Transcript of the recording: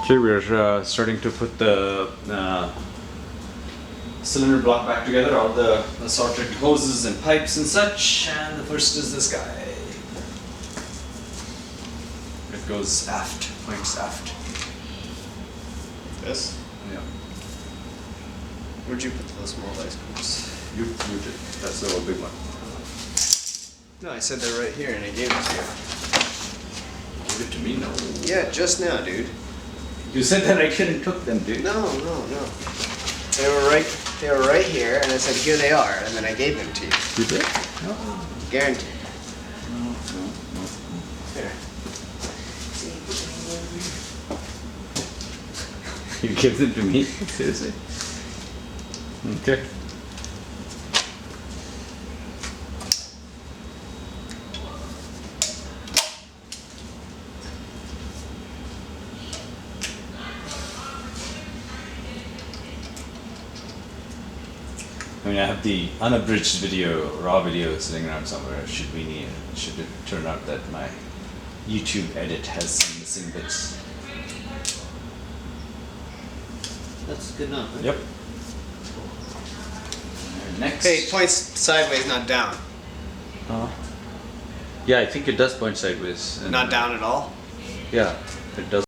Okay, we're starting to put the cylinder block back together, all the assorted hoses and pipes and such, and the first is this guy. It goes aft, points aft. This? Yeah. Where'd you put those small ice cubes? You did. That's the big one. No, I said they're right here and I gave it to you. Give it to me, no. Yeah, just now, dude. You said that I couldn't cook them, dude. No. They were right here, and I said, here they are, and then I gave them to you. You did? No. Guaranteed. No. Here. You give them to me? Seriously? Okay. I mean, I have the unabridged video, raw video sitting around somewhere. Should it turn out that my YouTube edit has some missing bits? That's good enough. Right? Yep. And next. Hey, it points sideways, not down. Yeah, I think it does point sideways. Not down at all? Yeah, it does.